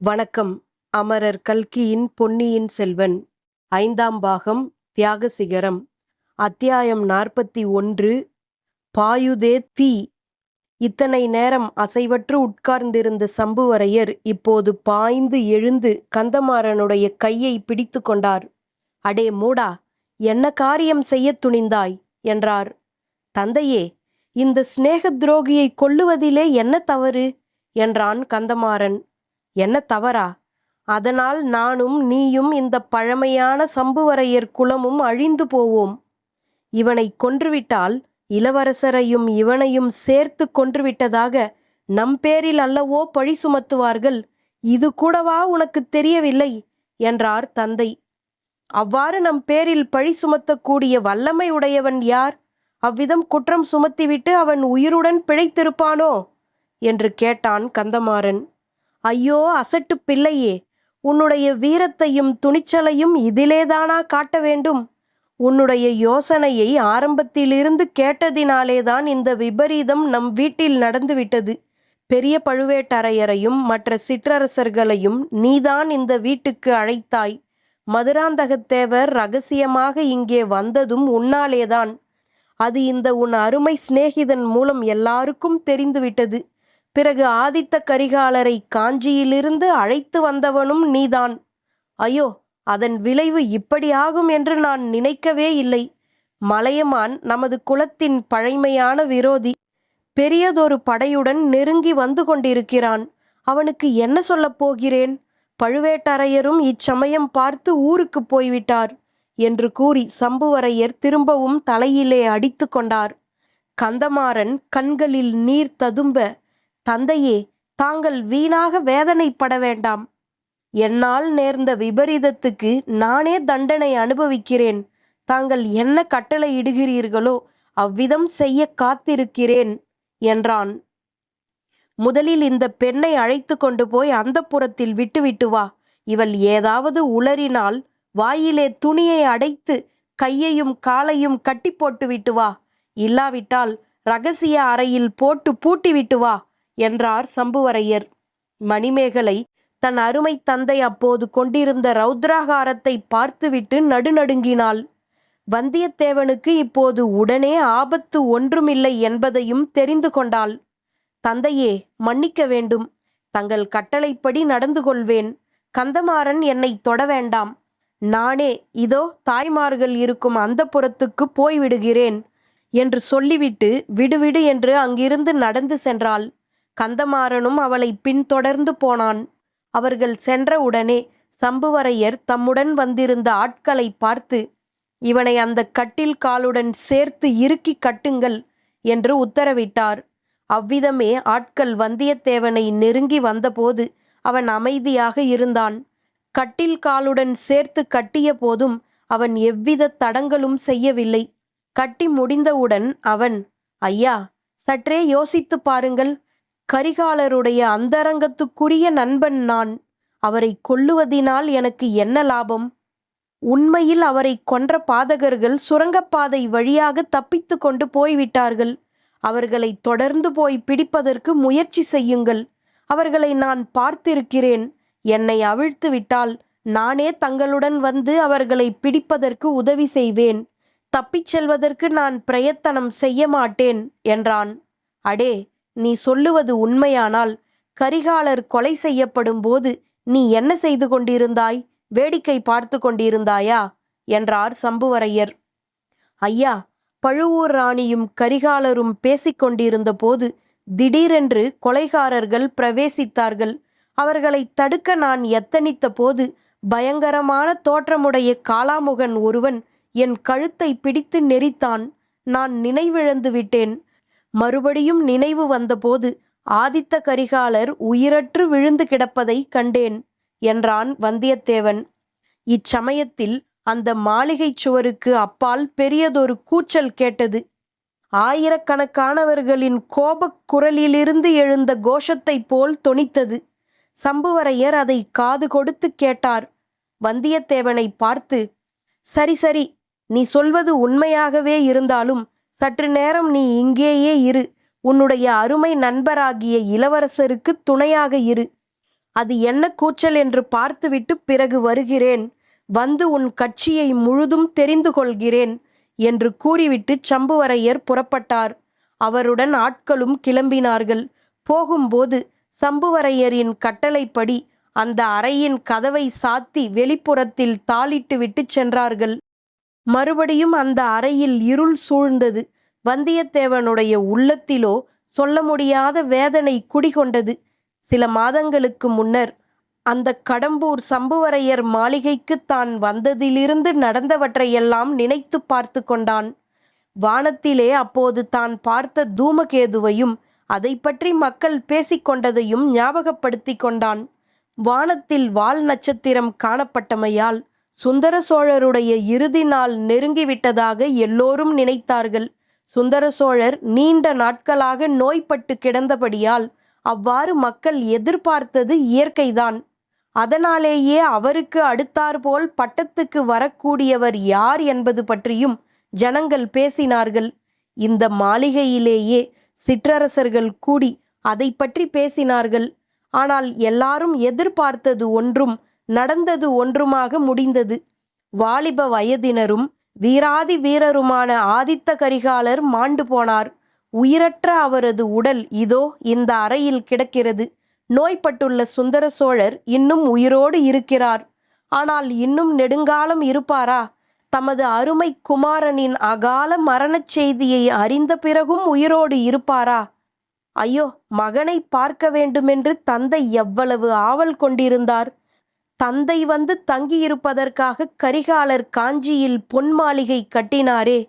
வணக்கம். அமரர் கல்கியின் பொன்னியின் செல்வன் 5ஆம் பாகம் தியாக சிகரம். அத்தியாயம் 41. பாயுதே தீ. இத்தனை நேரம் அசைவற்று உட்கார்ந்திருந்த சம்புவரையர் இப்போது பாய்ந்து எழுந்து கந்தமாறனுடைய கையை பிடித்து கொண்டார். அடே மூடா, என்ன காரியம் செய்யத் துணிந்தாய் என்றார். தந்தையே, இந்த சிநேக துரோகியை கொல்லுவதிலே என்ன தவறு என்றான் கந்தமாறன். என்ன தவறா? அதனால் நானும் நீயும் இந்த பழமையான சம்புவரையர் குலமும் அழிந்து போவோம். இவனை கொன்றுவிட்டால் இளவரசரையும் இவனையும் சேர்த்து கொன்றுவிட்டதாக நம் பேரில் அல்லவோ பழி சுமத்துவார்கள். இது கூடவா உனக்கு தெரியவில்லை என்றார் தந்தை. அவ்வாறு நம் பேரில் பழி சுமத்தக்கூடிய வல்லமை உடையவன் யார்? அவ்விதம் குற்றம் சுமத்திவிட்டு அவன் உயிருடன் பிழைத்திருப்பானோ என்று கேட்டான் கந்தமாறன். ஐயோ அசட்டு பிள்ளையே, உன்னுடைய வீரத்தையும் துணிச்சலையும் இதிலேதானா காட்ட வேண்டும்? உன்னுடைய யோசனையை ஆரம்பத்திலிருந்து கேட்டதினாலேதான் இந்த விபரீதம் நம் வீட்டில் நடந்துவிட்டது. பெரிய பழுவேட்டரையரையும் மற்ற சிற்றரசர்களையும் நீதான் இந்த வீட்டுக்கு அழைத்தாய். மதுராந்தகத்தேவர் ரகசியமாக இங்கே வந்ததும் உன்னாலேதான். அது இந்த உன் அருமை சிநேகிதன் மூலம் எல்லாருக்கும் தெரிந்துவிட்டது. பிறகு ஆதித்த கரிகாலரை காஞ்சியிலிருந்து அழைத்து வந்தவனும் நீதான். ஐயோ, அதன் விளைவு இப்படி ஆகும் என்று நான் நினைக்கவே இல்லை. மலையமான் நமது குலத்தின் பழைமையான விரோதி. பெரியதொரு படையுடன் நெருங்கி வந்து கொண்டிருக்கிறான். அவனுக்கு என்ன சொல்லப் போகிறேன்? பழுவேட்டரையரும் இச்சமயம் பார்த்து ஊருக்கு போய்விட்டார் என்று கூறி சம்புவரையர் திரும்பவும் தலையிலே அடித்து கொண்டார். கந்தமாறன் கண்களில் நீர் ததும்ப, தந்தையே, தாங்கள் வீணாக வேதனைப்பட வேண்டாம். என்னால் நேர்ந்த விபரீதத்துக்கு நானே தண்டனை அனுபவிக்கிறேன். தாங்கள் என்ன கட்டளை இடுகிறீர்களோ அவ்விதம் செய்ய காத்திருக்கிறேன் என்றான். முதலில் இந்த பெண்ணை அழைத்து கொண்டு போய் அந்தப்புரத்தில் விட்டுவிட்டு வா. இவள் ஏதாவது உளறினால் வாயிலே துணியை அடைத்து கையையும் காலையும் கட்டி போட்டு விட்டு வா. இல்லாவிட்டால் ரகசிய அறையில் போட்டு பூட்டிவிட்டு வா என்றார் சம்புவரையர். மணிமேகலை தன் அருமை தந்தை அப்போது கொண்டிருந்த ரௌத்ராகாரத்தை பார்த்துவிட்டு நடுநடுங்கினாள். வந்தியத்தேவனுக்கு இப்போது உடனே ஆபத்து ஒன்றுமில்லை என்பதையும் தெரிந்து கொண்டாள். தந்தையே, மன்னிக்க வேண்டும். தங்கள் கட்டளைப்படி நடந்து கொள்வேன். கந்தமாறன் என்னை தொட வேண்டாம். நானே இதோ தாய்மார்கள் இருக்கும் அந்தப்புரத்துக்கு போய்விடுகிறேன் என்று சொல்லிவிட்டு விடுவிடு என்று அங்கிருந்து நடந்து சென்றாள். கந்தமாறனும் அவளை பின்தொடர்ந்து போனான். அவர்கள் சென்றவுடனே சம்புவரையர் தம்முடன் வந்திருந்த ஆட்களை பார்த்து, இவனை அந்த கட்டில் காலுடன் சேர்த்து இறுக்கி கட்டுங்கள் என்று உத்தரவிட்டார். அவ்விதமே ஆட்கள் வந்தியத்தேவனை நெருங்கி வந்தபோது அவன் அமைதியாக இருந்தான். கட்டில் காலுடன் சேர்த்து கட்டிய போதும் அவன் எவ்வித தடங்களும் செய்யவில்லை. கட்டி முடிந்தவுடன் அவன், ஐயா, சற்றே யோசித்து பாருங்கள். கரிகாலருடைய அந்தரங்கத்துக்குரிய நண்பன் நான். அவரை கொல்லுவதினால் எனக்கு என்ன லாபம்? உண்மையில் அவரை கொன்ற பாதகர்கள் சுரங்கப்பாதை வழியாக தப்பித்து கொண்டு போய்விட்டார்கள். அவர்களை தொடர்ந்து போய் பிடிப்பதற்கு முயற்சி செய்யுங்கள். அவர்களை நான் பார்த்திருக்கிறேன். என்னை அவிழ்த்து விட்டால் நானே தங்களுடன் வந்து அவர்களை பிடிப்பதற்கு உதவி செய்வேன். தப்பிச் செல்வதற்கு நான் பிரயத்தனம் செய்ய மாட்டேன் என்றான். அடே, நீ சொல்லுவது உண்மையானால் கரிகாலர் கொலை செய்யப்படும் போது நீ என்ன செய்து கொண்டிருந்தாய்? வேடிக்கை பார்த்து கொண்டிருந்தாயா என்றார் சம்புவரையர். ஐயா, பழுவூர் ராணியும் கரிகாலரும் பேசிக்கொண்டிருந்த போது திடீரென்று கொலைகாரர்கள் பிரவேசித்தார்கள். அவர்களை தடுக்க நான் எத்தனித்த போது பயங்கரமான தோற்றமுடைய காளாமுகன் ஒருவன் என் கழுத்தை பிடித்து நெரித்தான். நான் நினைவிழந்து விட்டேன். மறுபடியும் நினைவு வந்தபோது ஆதித்த கரிகாலர் உயிரற்று விழுந்து கிடப்பதை கண்டேன் என்றான் வந்தியத்தேவன். இச்சமயத்தில் அந்த மாளிகை சுவருக்கு அப்பால் பெரியதொரு கூச்சல் கேட்டது. ஆயிரக்கணக்கானவர்களின் கோபக் குரலிலிருந்து எழுந்த கோஷத்தைப் போல் தொனித்தது. சம்புவரையர் அதை காது கொடுத்து கேட்டார். வந்தியத்தேவனை பார்த்து, சரி சரி, நீ சொல்வது உண்மையாகவே இருந்தாலும் சற்று நேரம் நீ இங்கேயே இரு. உன்னுடைய அருமை நண்பராகிய இளவரசருக்கு துணையாக இரு. அது என்ன கூச்சல் என்று பார்த்துவிட்டு பிறகு வருகிறேன். வந்து உன் கட்சியை முழுதும் தெரிந்து கொள்கிறேன் என்று கூறிவிட்டு சம்புவரையர் புறப்பட்டார். அவருடன் ஆட்களும் கிளம்பினார்கள். போகும்போது சம்புவரையரின் கட்டளைப்படி அந்த அறையின் கதவை சாத்தி வெளிப்புறத்தில் தாளிட்டு விட்டு சென்றார்கள். மறுபடியும் அந்த அறையில் இருள் சூழ்ந்தது. வந்தியத்தேவனுடைய உள்ளத்திலோ சொல்ல முடியாத வேதனை குடிகொண்டது. சில மாதங்களுக்கு முன்னர் அந்த கடம்பூர் சம்புவரையர் மாளிகைக்கு தான் வந்ததிலிருந்து நடந்தவற்றையெல்லாம் நினைத்து பார்த்து கொண்டான். வானத்திலே அப்போது தான் பார்த்த தூமகேதுவையும் அதை பற்றி மக்கள் பேசிக்கொண்டதையும் ஞாபகப்படுத்தி கொண்டான். வானத்தில் வால் நட்சத்திரம் காணப்பட்டமையால் சுந்தர சோழருடைய இறுதி நாள் நெருங்கிவிட்டதாக எல்லோரும் நினைத்தார்கள். சுந்தர சோழர் நீண்ட நாட்களாக நோய்பட்டு கிடந்தபடியால் அவ்வாறு மக்கள் எதிர்பார்த்தது இயற்கைதான். அதனாலேயே அவருக்கு அடுத்தாற்போல் பட்டத்துக்கு வரக்கூடியவர் யார் என்பது பற்றியும் ஜனங்கள் பேசினார்கள். இந்த மாளிகையிலேயே சிற்றரசர்கள் கூடி அதை பற்றி பேசினார்கள். ஆனால் எல்லாரும் எதிர்பார்த்தது ஒன்றும் நடந்தது ஒன்றுமாக முடிந்தது. வாலிப வயதினரும் வீராதி வீரருமான ஆதித்த கரிகாலர் மாண்டு போனார். உயிரற்ற அவரது உடல் இதோ இந்த அறையில் கிடக்கிறது. நோய்பட்டுள்ள சுந்தர சோழர் இன்னும் உயிரோடு இருக்கிறார். ஆனால் இன்னும் நெடுங்காலம் இருப்பாரா? தமது அருமை குமாரனின் அகால மரணச் செய்தியை அறிந்த பிறகும் உயிரோடு இருப்பாரா? ஐயோ, மகனை பார்க்க வேண்டுமென்று தந்தை எவ்வளவு ஆவல் கொண்டிருந்தார். தந்தை வந்து தங்கியிருப்பதற்காக கரிகாலர் காஞ்சியில் பொன் மாளிகை கட்டினாரே,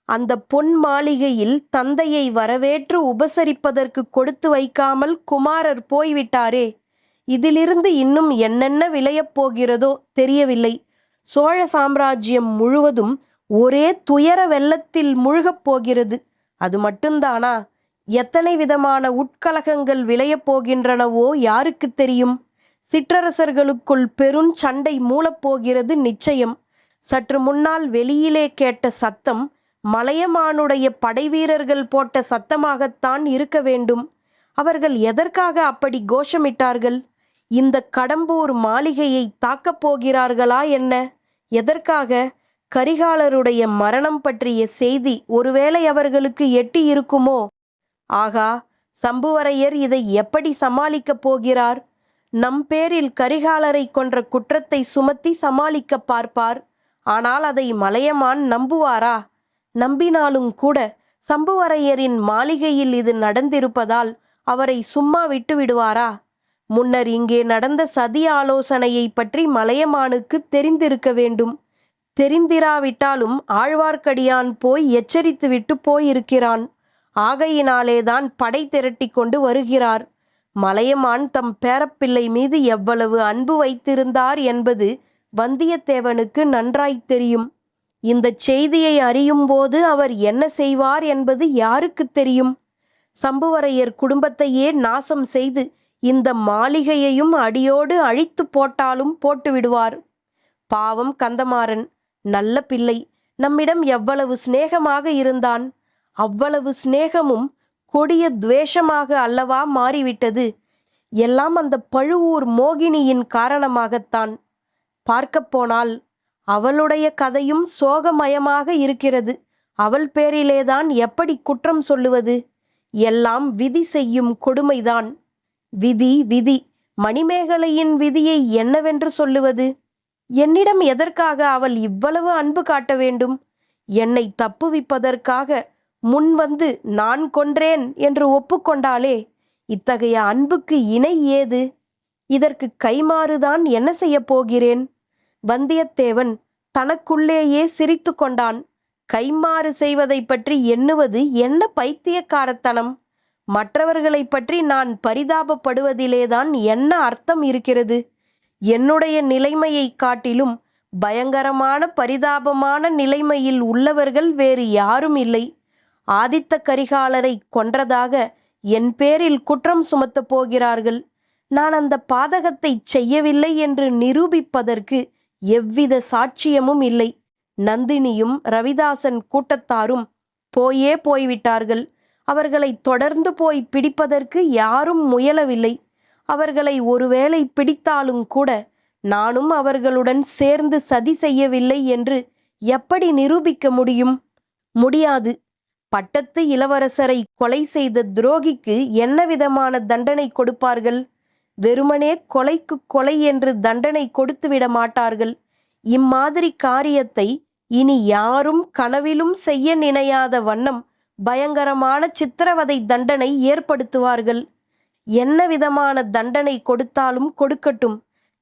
அந்த பொன் மாளிகையில் தந்தையை வரவேற்று உபசரிப்பதற்கு கொடுத்து வைக்காமல் குமாரர் போய்விட்டாரே. இதிலிருந்து இன்னும் என்னென்ன விளையப் போகிறதோ தெரியவில்லை. சோழ சாம்ராஜ்யம் முழுவதும் ஒரே துயர வெள்ளத்தில் முழுகப் போகிறது. அது மட்டும்தானா? எத்தனை விதமான உட்கலகங்கள் விளையப் போகின்றனவோ யாருக்கு தெரியும்? சிற்றரசர்களுக்குள் பெருஞ்சண்டை மூளப்போகிறது நிச்சயம். சற்று முன்னால் வெளியிலே கேட்ட சத்தம் மலையமானுடைய படைவீரர்கள் போட்ட சத்தமாகத்தான் இருக்க வேண்டும். அவர்கள் எதற்காக அப்படி கோஷமிட்டார்கள்? இந்த கடம்பூர் மாளிகையை தாக்கப் போகிறார்களா என்ன? எதற்காக? கரிகாலருடைய மரணம் பற்றிய செய்தி ஒருவேளை அவர்களுக்கு எட்டி இருக்குமோ? ஆகா, சம்புவரையர் இதை எப்படி சமாளிக்கப் போகிறார்? நம் பேரில் கரிகாலரை கொன்ற குற்றத்தை சுமத்தி சமாளிக்க பார்ப்பார். ஆனால் அதை மலையமான் நம்புவாரா? நம்பினாலும் கூட சம்புவரையரின் மாளிகையில் இது நடந்திருப்பதால் அவரை சும்மா விட்டு விடுவாரா? முன்னர் இங்கே நடந்த சதி ஆலோசனையை பற்றி மலையமானுக்கு தெரிந்திருக்க வேண்டும். தெரிந்திராவிட்டாலும் ஆழ்வார்க்கடியான் போய் எச்சரித்துவிட்டு போயிருக்கிறான். ஆகையினாலேதான் படை திரட்டி கொண்டு வருகிறார். மலையமான் தம் பேரப்பிள்ளை மீது எவ்வளவு அன்பு வைத்திருந்தார் என்பது வந்தியத்தேவனுக்கு நன்றாய் தெரியும். இந்த செய்தியை அறியும்போது அவர் என்ன செய்வார் என்பது யாருக்கு தெரியும்? சம்புவரையர் குடும்பத்தையே நாசம் செய்து இந்த மாளிகையையும் அடியோடு அழித்து போட்டாலும் போட்டு விடுவார். பாவம் கந்தமாறன், நல்ல பிள்ளை, நம்மிடம் எவ்வளவு சிநேகமாக இருந்தான். அவ்வளவு சிநேகமும் கொடிய துவேஷமாக அல்லவா மாறிவிட்டது. எல்லாம் அந்த பழுவூர் மோகினியின் காரணமாகத்தான். பார்க்கப்போனால் அவளுடைய கதையும் சோகமயமாக இருக்கிறது. அவள் பேரிலேதான் எப்படி குற்றம் சொல்லுவது? எல்லாம் விதி செய்யும் கொடுமைதான். விதி விதி, மணிமேகலையின் விதியை என்னவென்று சொல்லுவது? என்னிடம் எதற்காக அவள் இவ்வளவு அன்பு காட்ட வேண்டும்? என்னை தப்புவிப்பதற்காக முன்வந்து நான் கொன்றேன் என்று ஒப்புக்கொண்டாலே இத்தகைய அன்புக்கு இணை ஏது? இதற்கு கைமாறுதான் என்ன செய்ய போகிறேன்? வந்தியத்தேவன் தனக்குள்ளேயே சிரித்து கொண்டான். கைமாறு செய்வதை பற்றி எண்ணுவது என்ன பைத்தியக்காரத்தனம்? மற்றவர்களை பற்றி நான் பரிதாபப்படுவதிலேதான் என்ன அர்த்தம் இருக்கிறது? என்னுடைய நிலைமையை காட்டிலும் பயங்கரமான பரிதாபமான நிலைமையில் உள்ளவர்கள் வேறு யாரும் இல்லை. ஆதித்த கரிகாலரை கொன்றதாக என் பேரில் குற்றம் சுமத்தப் போகிறார்கள். நான் அந்த பாதகத்தை செய்யவில்லை என்று நிரூபிப்பதற்கு எவ்வித சாட்சியமும் இல்லை. நந்தினியும் ரவிதாசன் கூட்டத்தாரும் போய்விட்டார்கள். அவர்களை தொடர்ந்து போய் பிடிப்பதற்கு யாரும் முயலவில்லை. அவர்களை ஒருவேளை பிடித்தாலும் கூட நானும் அவர்களுடன் சேர்ந்து சதி செய்யவில்லை என்று எப்படி நிரூபிக்க முடியும்? முடியாது. பட்டத்து இளவரசரை கொலை செய்த துரோகிக்கு என்ன விதமான தண்டனை கொடுப்பார்கள்? வெறுமனே கொலைக்கு கொலை என்று தண்டனை கொடுத்துவிட மாட்டார்கள். இம்மாதிரி காரியத்தை இனி யாரும் கனவிலும் செய்ய நினையாத வண்ணம் பயங்கரமான சித்திரவதை தண்டனை ஏற்படுத்துவார்கள். என்ன விதமான தண்டனை கொடுத்தாலும் கொடுக்கட்டும்.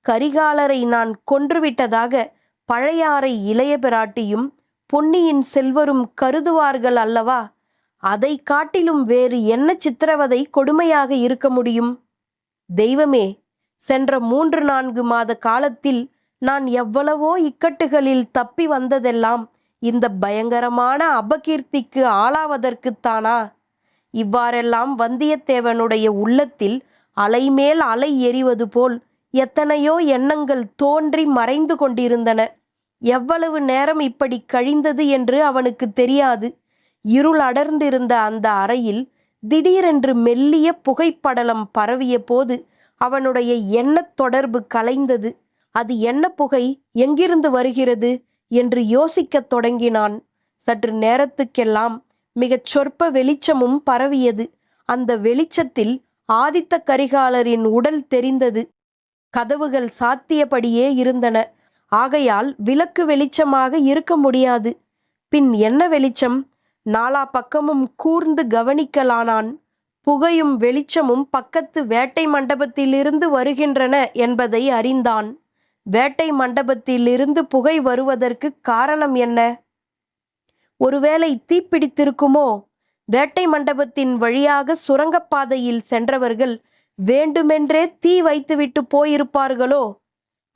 கரிகாலரை நான் கொன்றுவிட்டதாக பழையாறை இளைய பிராட்டியும் பொன்னியின் செல்வரும் கருதுவார்கள் அல்லவா? அதை காட்டிலும் வேறு என்ன சித்திரவதை கொடுமையாக இருக்க முடியும்? தெய்வமே, சென்ற 3-4 மாத காலத்தில் நான் எவ்வளவோ இக்கட்டுகளில் தப்பி வந்ததெல்லாம் இந்த பயங்கரமான அபகீர்த்திக்கு ஆளாவதற்குத்தானா? இவ்வாறெல்லாம் வந்தியத்தேவனுடைய உள்ளத்தில் அலைமேல் அலை எறிவது போல் எத்தனையோ எண்ணங்கள் தோன்றி மறைந்து கொண்டிருந்தன. எவ்வளவு நேரம் இப்படி கழிந்தது என்று அவனுக்கு தெரியாது. இருள் அடர்ந்திருந்த அந்த அறையில் திடீரென்று மெல்லிய புகைப்படலம் பரவிய போது அவனுடைய எண்ணத் தொடர்பு கலைந்தது. அது என்ன புகை, எங்கிருந்து வருகிறது என்று யோசிக்கத் தொடங்கினான். சற்று நேரத்துக்கெல்லாம் மிகச் சொற்ப வெளிச்சமும் பரவியது. அந்த வெளிச்சத்தில் ஆதித்த கரிகாலரின் உடல் தெரிந்தது. கதவுகள் சாத்தியபடியே இருந்தன. ஆகையால் விளக்கு வெளிச்சமாக இருக்க முடியாது. பின் என்ன வெளிச்சம்? நாலா பக்கமும் கூர்ந்து கவனிக்கலானான். புகையும் வெளிச்சமும் பக்கத்து வேட்டை மண்டபத்திலிருந்து வருகின்றன என்பதை அறிந்தான். வேட்டை மண்டபத்திலிருந்து புகை வருவதற்கு காரணம் என்ன? ஒருவேளை தீப்பிடித்திருக்குமோ? வேட்டை மண்டபத்தின் வழியாக சுரங்கப்பாதையில் சென்றவர்கள் வேண்டுமென்றே தீ வைத்துவிட்டு போயிருப்பார்களோ?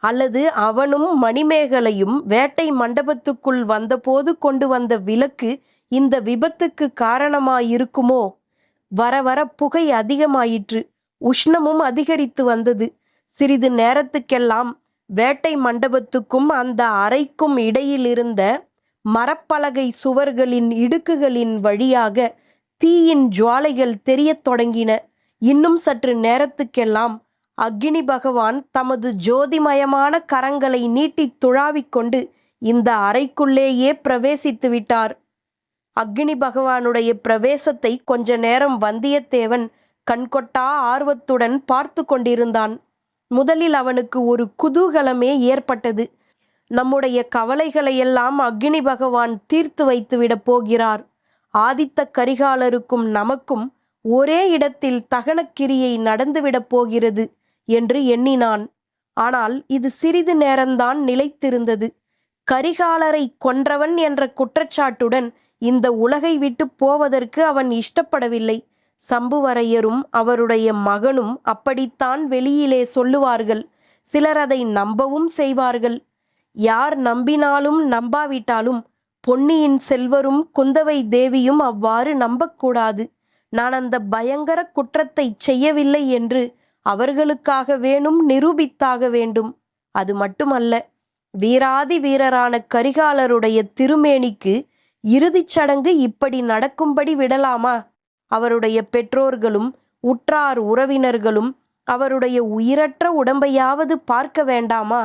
அல்லது அவனும் மணிமேகலையும் வேட்டை மண்டபத்துக்குள் வந்தபோது கொண்டு வந்த விளக்கு இந்த விபத்துக்கு காரணமாயிருக்குமோ? வர வர புகை அதிகமாயிற்று. உஷ்ணமும் அதிகரித்து வந்தது. சிறிது நேரத்துக்கெல்லாம் வேட்டை மண்டபத்துக்கும் அந்த அறைக்கும் இடையிலிருந்த மரப்பலகை சுவர்களின் இடுக்குகளின் வழியாக தீயின் ஜுவாலைகள் தெரியத் தொடங்கின. இன்னும் சற்று நேரத்துக்கெல்லாம் அக்கினி பகவான் தமது ஜோதிமயமான கரங்களை நீட்டி துழாவிக்கொண்டு இந்த அறைக்குள்ளேயே பிரவேசித்து விட்டார். அக்கினி பகவானுடைய பிரவேசத்தை கொஞ்ச நேரம் வந்தியத்தேவன் கண்கொட்டா ஆர்வத்துடன் பார்த்து கொண்டிருந்தான். முதலில் அவனுக்கு ஒரு குதூகலமே ஏற்பட்டது. நம்முடைய கவலைகளையெல்லாம் அக்கினி பகவான் தீர்த்து வைத்துவிடப் போகிறார். ஆதித்த கரிகாலருக்கும் நமக்கும் ஒரே இடத்தில் தகனக்கிரியை நடந்துவிடப் போகிறது என்று எண்ணினான். ஆனால் இது சிறிது நேரம்தான் நிலைத்திருந்தது. கரிகாலரை கொன்றவன் என்ற குற்றச்சாட்டுடன் இந்த உலகை விட்டு போவதற்கு அவன் இஷ்டப்படவில்லை. சம்புவரையரும் அவருடைய மகனும் அப்படித்தான் வெளியிலே சொல்லுவார்கள். சிலர் அதை நம்பவும் செய்வார்கள். யார் நம்பினாலும் நம்பாவிட்டாலும் பொன்னியின் செல்வரும் குந்தவை தேவியும் அவ்வாறு நம்பக்கூடாது. நான் அந்த பயங்கர குற்றத்தை செய்யவில்லை என்று அவர்களுக்காக வேணும் நிரூபித்தாக வேண்டும். அது மட்டுமல்ல, வீராதி வீரரான கரிகாலருடைய திருமேனிக்கு இறுதிச் சடங்கு இப்படி நடக்கும்படி விடலாமா? அவருடைய பெற்றோர்களும் உற்றார் உறவினர்களும் அவருடைய உயிரற்ற உடம்பையாவது பார்க்க வேண்டாமா?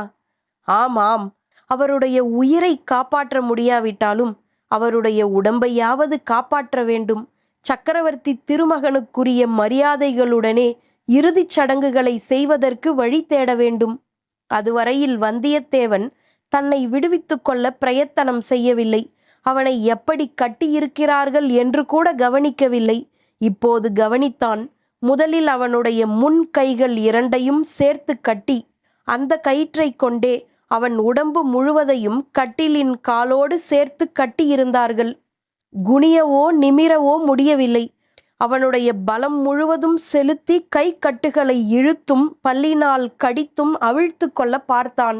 ஆமாம், அவருடைய உயிரை காப்பாற்ற முடியாவிட்டாலும் அவருடைய உடம்பையாவது காப்பாற்ற வேண்டும். சக்கரவர்த்தி திருமகனுக்குரிய மரியாதைகளுடனே இறுதிச் சடங்குகளை செய்வதற்கு வழி தேட வேண்டும். அதுவரையில் வந்தியத்தேவன் தன்னை விடுவித்து கொள்ள பிரயத்தனம் செய்யவில்லை. அவனை எப்படி கட்டியிருக்கிறார்கள் என்று கூட கவனிக்கவில்லை. இப்போது கவனித்தான். முதலில் அவனுடைய முன் கைகள் இரண்டையும் சேர்த்து கட்டி அந்த கயிற்றை கொண்டே அவன் உடம்பு முழுவதையும் கட்டிலின் காலோடு சேர்த்து கட்டியிருந்தார்கள். குனியவோ நிமிரவோ முடியவில்லை. அவனுடைய பலம் முழுவதும் செலுத்தி கை கட்டுகளை இழுத்தும் பல்லினால் கடித்தும் அவிழ்த்து கொள்ள பார்த்தான்.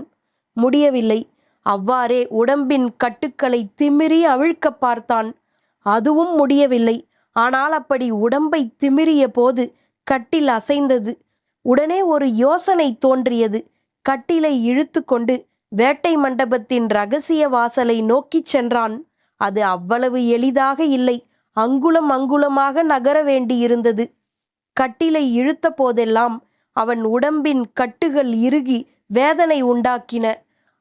முடியவில்லை. அவ்வாறே உடம்பின் கட்டுக்களை திமிரி அவிழ்க்க பார்த்தான். அதுவும் முடியவில்லை. ஆனால் அப்படி உடம்பை திமிரிய போது கட்டில் அசைந்தது. உடனே ஒரு யோசனை தோன்றியது. கட்டிலை இழுத்து கொண்டு வேட்டை மண்டபத்தின் இரகசிய வாசலை நோக்கிச் சென்றான். அது அவ்வளவு எளிதாக இல்லை. அங்குலம் அங்குலமாக நகர வேண்டியிருந்தது. கட்டிலை இழுத்த போதெல்லாம் அவன் உடம்பின் கட்டுகள் இறுகி வேதனை உண்டாக்கின.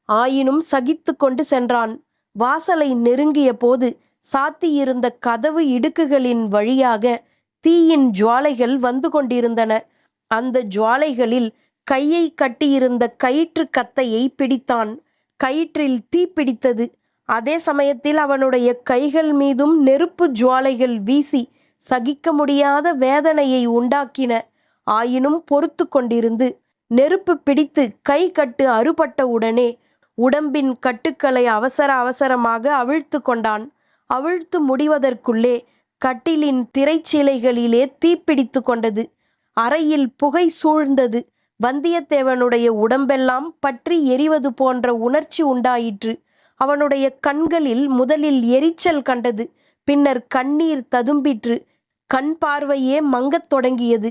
ஆயினும் சகித்து கொண்டு சென்றான். வாசலை நெருங்கிய போது சாத்தியிருந்த கதவு இடுக்குகளின் வழியாக தீயின் ஜுவாலைகள் வந்து கொண்டிருந்தன. அந்த ஜுவாலைகளில் கையை கட்டியிருந்த கயிற்று கத்தையை பிடித்தான். கயிற்றில் தீ பிடித்தது. அதே சமயத்தில் அவனுடைய கைகள் மீதும் நெருப்பு ஜுவாலைகள் வீசி சகிக்க முடியாத வேதனையை உண்டாக்கின. ஆயினும் பொறுத்து கொண்டிருந்து நெருப்பு பிடித்து கை கட்டு அறுபட்ட உடனே உடம்பின் கட்டுக்களை அவசர அவசரமாக அவிழ்த்து கொண்டான். அவிழ்த்து முடிவதற்குள்ளே கட்டிலின் திரைச்சீலைகளிலே தீப்பிடித்து கொண்டது. அறையில் புகை சூழ்ந்தது. வந்தியத்தேவனுடைய உடம்பெல்லாம் பற்றி எரிவது போன்ற உணர்ச்சி உண்டாயிற்று. அவனுடைய கண்களில் முதலில் எரிச்சல் கண்டது. பின்னர் கண்ணீர் ததும்பிற்று. கண் பார்வையே மங்கத் தொடங்கியது.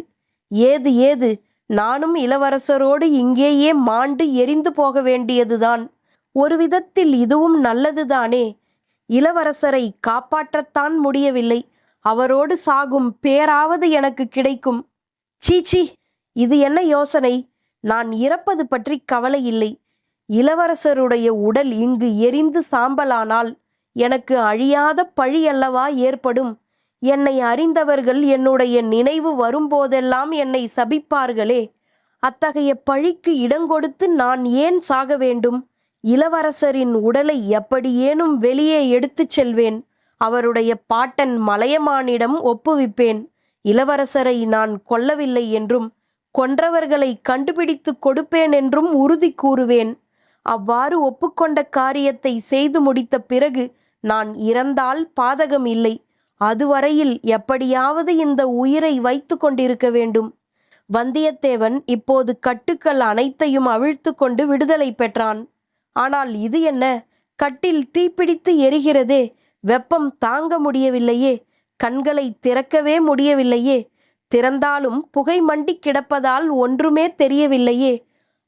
ஏது ஏது, நானும் இளவரசரோடு இங்கேயே மாண்டு எரிந்து போக வேண்டியதுதான். ஒரு விதத்தில் இதுவும் நல்லதுதானே. இளவரசரை காப்பாற்றத்தான் முடியவில்லை. அவரோடு சாகும் பேராவது எனக்கு கிடைக்கும். சீச்சி, இது என்ன யோசனை? நான் இறப்பது பற்றி கவலை இல்லை. இளவரசருடைய உடல் இங்கு எரிந்து சாம்பலானால் எனக்கு அழியாத பழி அல்லவா ஏற்படும். என்னை அறிந்தவர்கள் என்னுடைய நினைவு வரும்போதெல்லாம் என்னை சபிப்பார்களே. அத்தகைய பழிக்கு இடங்கொடுத்து நான் ஏன் சாக வேண்டும்? இளவரசரின் உடலை எப்படியேனும் வெளியே எடுத்துச் செல்வேன். அவருடைய பாட்டன் மலையமானிடம் ஒப்புவிப்பேன். இளவரசரை நான் கொல்லவில்லை என்றும் கொன்றவர்களை கண்டுபிடித்து கொடுப்பேன் என்றும் உறுதி கூறுவேன். அவ்வாறு ஒப்புக்கொண்ட காரியத்தை செய்து முடித்த பிறகு நான் இறந்தால் பாதகம் இல்லை. அதுவரையில் எப்படியாவது இந்த உயிரை வைத்து கொண்டிருக்க வேண்டும். வந்தியத்தேவன் இப்போது கட்டுக்கள் அனைத்தையும் அவிழ்த்து கொண்டு விடுதலை பெற்றான். ஆனால் இது என்ன? கட்டில் தீப்பிடித்து எரிகிறதே. வெப்பம் தாங்க முடியவில்லையே. கண்களை திறக்கவே முடியவில்லையே. திறந்தாலும் புகை மண்டி கிடப்பதால் ஒன்றுமே தெரியவில்லையே.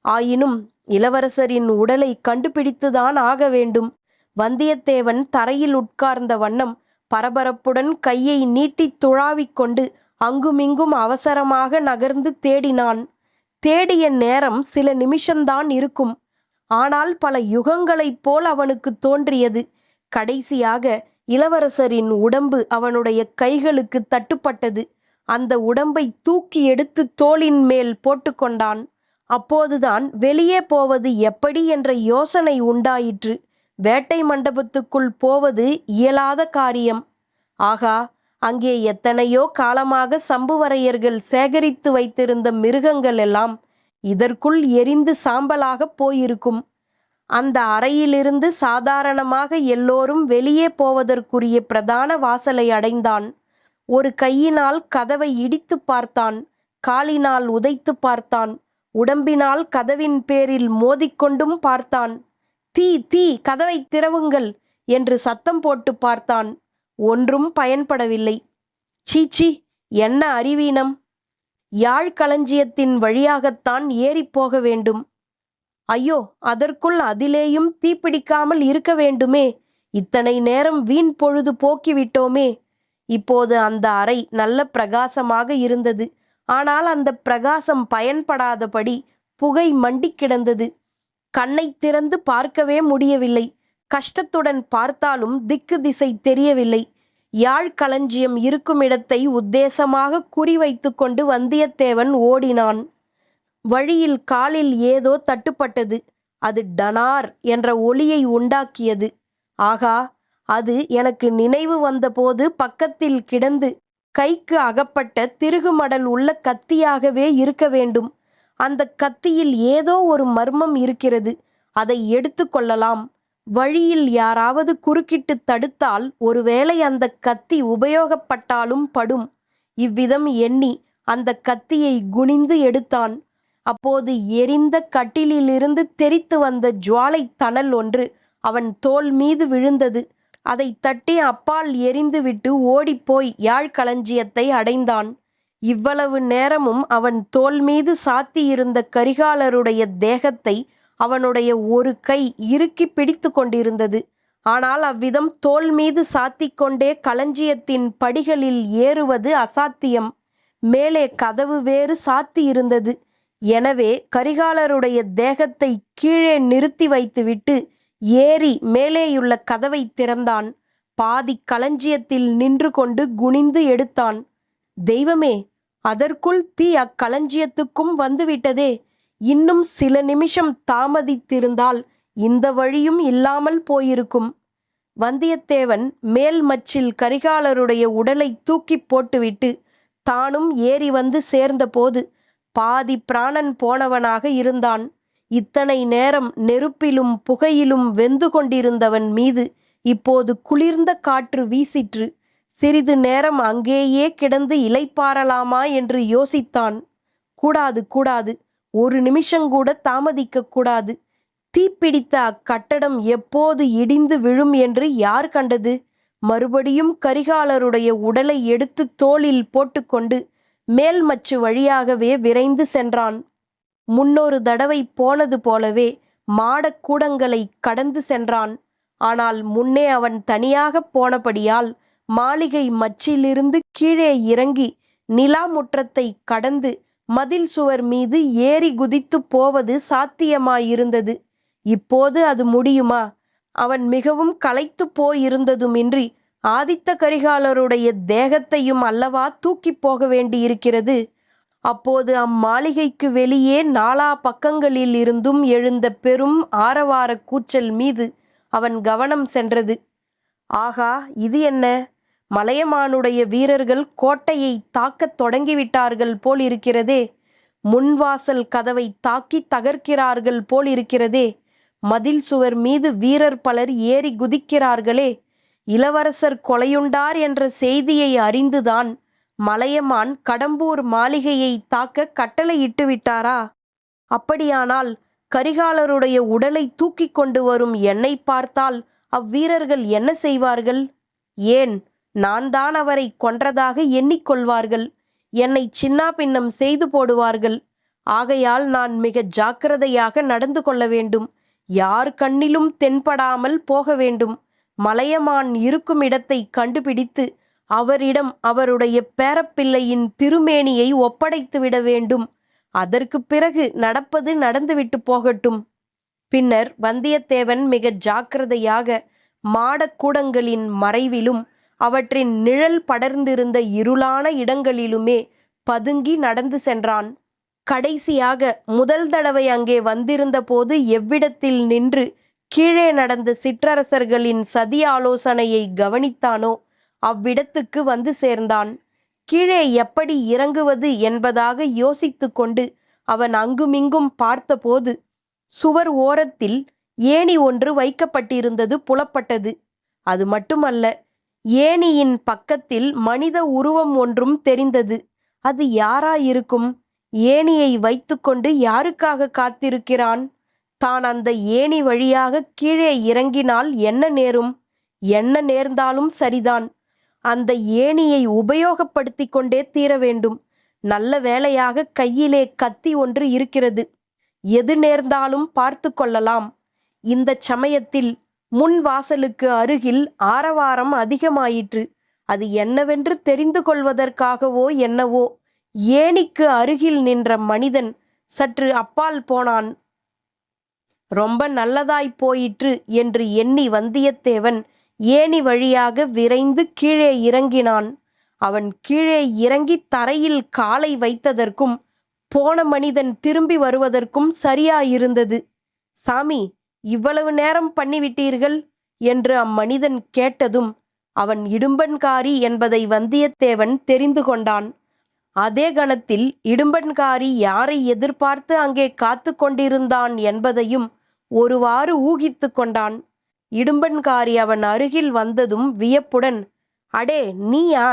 ஆயினும் இளவரசரின் உடலை கண்டுபிடித்துதான் ஆக வேண்டும். வந்தியத்தேவன் தரையில் உட்கார்ந்த வண்ணம் பரபரப்புடன் கையை நீட்டி துழாவிக் கொண்டு அங்குமிங்கும் அவசரமாக நகர்ந்து தேடினான். தேடிய நேரம் சில நிமிஷம்தான் இருக்கும். ஆனால் பல யுகங்களைப் போல் அவனுக்கு தோன்றியது. கடைசியாக இளவரசரின் உடம்பு அவனுடைய கைகளுக்கு தட்டுப்பட்டது. அந்த உடம்பை தூக்கி எடுத்து தோளின் மேல் போட்டுக்கொண்டான். அப்போதுதான் வெளியே போவது எப்படி என்ற யோசனை உண்டாயிற்று. வேட்டை மண்டபத்துக்குள் போவது இயலாத காரியம். ஆகா, அங்கே எத்தனையோ காலமாக சம்புவரையர்கள் சேகரித்து வைத்திருந்த மிருகங்கள் எல்லாம் இதற்குள் எரிந்து சாம்பலாக போயிருக்கும். அந்த அறையிலிருந்து சாதாரணமாக எல்லோரும் வெளியே போவதற்குரிய பிரதான வாசலை அடைந்தான். ஒரு கையினால் கதவை இடித்து பார்த்தான். காலினால் உதைத்து பார்த்தான். உடம்பினால் கதவின் பேரில் மோதிக்கொண்டும் பார்த்தான். தீ தீ, கதவை திறவுங்கள் என்று சத்தம் போட்டு பார்த்தான். ஒன்றும் பயன்படவில்லை. சீச்சி, என்ன அறிவீனம்! யாழ் களஞ்சியத்தின் வழியாகத்தான் ஏறிப்போக வேண்டும். ஐயோ, அதற்குள் அதிலேயும் தீப்பிடிக்காமல் இருக்க வேண்டுமே. இத்தனை நேரம் வீண் பொழுது போக்கிவிட்டோமே. இப்போது அந்த அறை நல்ல பிரகாசமாக இருந்தது. ஆனால் அந்த பிரகாசம் பயன்படாதபடி புகை மண்டி கிடந்தது. கண்ணை திறந்து பார்க்கவே முடியவில்லை. கஷ்டத்துடன் பார்த்தாலும் திக்கு திசை தெரியவில்லை. யாழ் களஞ்சியம் இருக்கும் இடத்தை உத்தேசமாக குறிவைத்து கொண்டு வந்தியத்தேவன் ஓடினான். வழியில் காலில் ஏதோ தட்டுப்பட்டது. அது டனார் என்ற ஒலியை உண்டாக்கியது. ஆகா, அது எனக்கு நினைவு வந்தபோது பக்கத்தில் கிடந்து கைக்கு அகப்பட்ட திருகுமடல் உள்ள கத்தியாகவே இருக்க வேண்டும். அந்த கத்தியில் ஏதோ ஒரு மர்மம் இருக்கிறது. அதை எடுத்து கொள்ளலாம். வழியில் யாராவது குறுக்கிட்டு தடுத்தால் ஒருவேளை அந்த கத்தி உபயோகப்பட்டாலும் படும். இவ்விதம் எண்ணி அந்த கத்தியை குனிந்து எடுத்தான். அப்போது எரிந்த கட்டிலிலிருந்து தெறித்து வந்த ஜுவாலை தணல் ஒன்று அவன் தோள் மீது விழுந்தது. அதை தட்டி அப்பால் எரிந்துவிட்டு ஓடிப்போய் யாழ் களஞ்சியத்தை அடைந்தான். இவ்வளவு நேரமும் அவன் தோள் மீது சாத்தியிருந்த கரிகாலருடைய தேகத்தை அவனுடைய ஒரு கை இறுக்கி பிடித்து கொண்டிருந்தது. ஆனால் அவ்விதம் தோள் மீது சாத்திக்கொண்டே களஞ்சியத்தின் படிகளில் ஏறுவது அசாத்தியம். மேலே கதவு வேறு சாத்தி இருந்தது. எனவே கரிகாலருடைய தேகத்தை கீழே நிறுத்தி வைத்துவிட்டு ஏறி மேலேயுள்ள கதவை திறந்தான். பாதி களஞ்சியத்தில் நின்று கொண்டு குனிந்து எடுத்தான். தெய்வமே, அதற்குள் தீ அக்களஞ்சியத்துக்கும் வந்துவிட்டதே! இன்னும் சில நிமிஷம் தாமதித்திருந்தால் இந்த வழியும் இல்லாமல் போயிருக்கும். வந்தியத்தேவன் மேல் மச்சில் கரிகாலருடைய உடலை தூக்கி போட்டுவிட்டு தானும் ஏறி வந்து சேர்ந்தபோது பாதி பிராணன் போனவனாக இருந்தான். இத்தனை நேரம் நெருப்பிலும் புகையிலும் வெந்து கொண்டிருந்தவன் மீது இப்போது குளிர்ந்த காற்று வீசிற்று. சிறிது நேரம் அங்கேயே கிடந்து இளைப்பாறலாமா என்று யோசித்தான். கூடாது, கூடாது, ஒரு நிமிஷங்கூட தாமதிக்க கூடாது. தீப்பிடித்த அக்கட்டடம் எப்போது இடிந்து விழும் என்று யார் கண்டது? மறுபடியும் கரிகாலருடைய உடலை எடுத்து தோளில் போட்டுக்கொண்டு மேல் மச்சு வழியாகவே விரைந்து சென்றான். முன்னொரு தடவை போனது போலவே மாடக்கூடங்களை கடந்து சென்றான். ஆனால் முன்னே அவன் தனியாகப் போனபடியால் மாளிகை மச்சிலிருந்து கீழே இறங்கி நிலா முற்றத்தை கடந்து மதில் சுவர் மீது ஏறி குதித்து போவது சாத்தியமாயிருந்தது. இப்போது அது முடியுமா? அவன் மிகவும் களைத்து போயிருந்ததுமின்றி ஆதித்த கரிகாலருடைய தேகத்தையும் அல்லவா தூக்கி போக வேண்டியிருக்கிறது. அப்போது அம்மாளிகைக்கு வெளியே நாலா பக்கங்களில் இருந்தும் எழுந்த பெரும் ஆரவார கூச்சல் மீது அவன் கவனம் சென்றது. ஆகா, இது என்ன? மலையமானுடைய வீரர்கள் கோட்டையை தாக்கத் தொடங்கிவிட்டார்கள் போலிருக்கிறதே. முன்வாசல் கதவை தாக்கி தகர்க்கிறார்கள் போலிருக்கிறதே. மதில் சுவர் மீது வீரர் பலர் ஏறி குதிக்கிறார்களே. இளவரசர் கொலையுண்டார் என்ற செய்தியை அறிந்துதான் மலையமான் கடம்பூர் மாளிகையை தாக்க கட்டளையிட்டு விட்டாரா? அப்படியானால் கரிகாலருடைய உடலை தூக்கி கொண்டு வரும் என்னை பார்த்தால் அவ்வீரர்கள் என்ன செய்வார்கள்? ஏன், நான் தான் அவரை கொன்றதாக எண்ணிக்கொள்வார்கள். என்னை சின்னாபின்னம் செய்து போடுவார்கள். ஆகையால் நான் மிக ஜாக்கிரதையாக நடந்து கொள்ள வேண்டும். யார் கண்ணிலும் தென்படாமல் போக வேண்டும். மலையமான் இருக்கும் இடத்தை கண்டுபிடித்து அவரிடம் அவருடைய பேரப்பிள்ளையின் திருமேனியை ஒப்படைத்துவிட வேண்டும். அதற்கு பிறகு நடப்பது நடந்துவிட்டு போகட்டும். பின்னர் வந்தியத்தேவன் மிக ஜாக்கிரதையாக மாடக்கூடங்களின் மறைவிலும் அவற்றின் நிழல் படர்ந்திருந்த இருளான இடங்களிலுமே பதுங்கி நடந்து சென்றான். கடைசியாக முதல் தடவை அங்கே வந்திருந்த போது எவ்விடத்தில் நின்று கீழே நடந்த சிற்றரசர்களின் சதி ஆலோசனையை கவனித்தானோ அவ்விடத்துக்கு வந்து சேர்ந்தான். கீழே எப்படி இறங்குவது என்பதாக யோசித்து கொண்டு அவன் அங்குமிங்கும் பார்த்தபோது சுவர் ஓரத்தில் ஏணி ஒன்று வைக்கப்பட்டிருந்தது புலப்பட்டது. அது மட்டுமல்ல, ஏணியின் பக்கத்தில் மனித உருவம் ஒன்றும் தெரிந்தது. அது யாராயிருக்கும்? ஏணியை வைத்துக்கொண்டு யாருக்காக காத்திருக்கிறான்? தான் அந்த ஏணி வழியாக கீழே இறங்கினால் என்ன நேரும்? என்ன நேர்ந்தாலும் சரிதான். அந்த ஏணியை உபயோகப்படுத்தி கொண்டே தீர வேண்டும். நல்ல வேளையாக கையிலே கத்தி ஒன்று இருக்கிறது. எது நேர்ந்தாலும் பார்த்து கொள்ளலாம். இந்த சமயத்தில் முன் வாசலுக்கு அருகில் ஆரவாரம் அதிகமாயிற்று. அது என்னவென்று தெரிந்து கொள்வதற்காகவோ என்னவோ ஏணிக்கு அருகில் நின்ற மனிதன் சற்று அப்பால் போனான். ரொம்ப நல்லதாய் போயிற்று என்று எண்ணி வந்தியத்தேவன் ஏணி வழியாக விரைந்து கீழே இறங்கினான். அவன் கீழே இறங்கி தரையில் காலை வைத்ததற்கும் போன மனிதன் திரும்பி வருவதற்கும் சரியாயிருந்தது. சாமி, இவ்வளவு நேரம் பண்ணிவிட்டீர்கள் என்று அம்மனிதன் கேட்டதும் அவன் இடும்பன்காரி என்பதை வந்தியத்தேவன் தெரிந்து கொண்டான். அதே கணத்தில் இடும்பன்காரி யாரை எதிர்பார்த்து அங்கே காத்து கொண்டிருந்தான் என்பதையும் ஒருவாறு ஊகித்து கொண்டான். இடும்பன்காரி அவன் அருகில் வந்ததும் வியப்புடன், அடே, நீயா?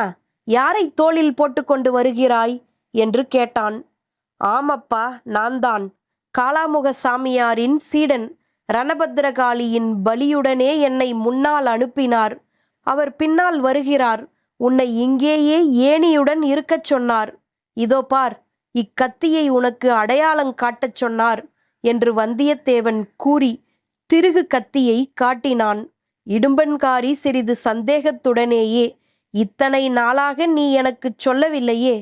யாரை தோளில் போட்டுக்கொண்டு வருகிறாய் என்று கேட்டான். ஆமப்பா, நான் தான். காளாமுக சாமியாரின் சீடன். ரணபத்ரகாளியின் பலியுடனே என்னை முன்னால் அனுப்பினார். அவர் பின்னால் வருகிறார். உன்னை இங்கேயே ஏணியுடன் இருக்கச் சொன்னார். இதோ பார், இக்கத்தியை உனக்கு அடையாளம் காட்டச் சொன்னார் என்று வந்தியத்தேவன் கூறி திருகு கத்தியை காட்டினான். இடும்பன்காரி சிறிது சந்தேகத்துடனேயே, இத்தனை நாளாக நீ எனக்கு சொல்லவில்லையே.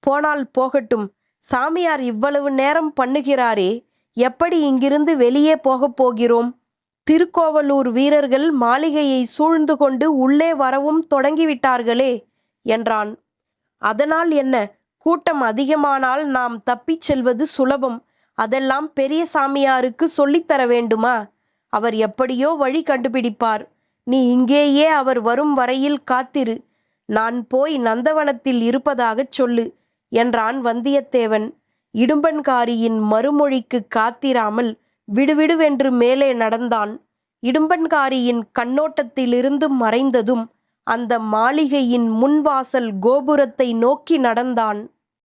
போனால் போகட்டும், சாமியார் இவ்வளவு நேரம் பண்ணுகிறாரே, எப்படி இங்கிருந்து வெளியே போகப் போகிறோம்? திருக்கோவலூர் வீரர்கள் மாளிகையை சூழ்ந்து கொண்டு உள்ளே வரவும் தொடங்கிவிட்டார்களே என்றான். அதனால் என்ன? கூட்டம் அதிகமானால் நாம் தப்பிச் செல்வது சுலபம். அதெல்லாம் பெரிய சாமியாருக்கு சொல்லித்தர வேண்டுமா? அவர் எப்படியோ வழி கண்டுபிடிப்பார். நீ இங்கேயே அவர் வரும் வரையில் காத்திரு. நான் போய் நந்தவனத்தில் இருப்பதாகச் சொல்லு என்றான் வந்தியத்தேவன். இடும்பன்காரியின் மறுமொழிக்கு காத்திராமல் விடுவிடுவென்று மேலே நடந்தான். இடும்பன்காரியின் கண்ணோட்டத்திலிருந்து மறைந்ததும் அந்த மாளிகையின் முன்வாசல் கோபுரத்தை நோக்கி நடந்தான்.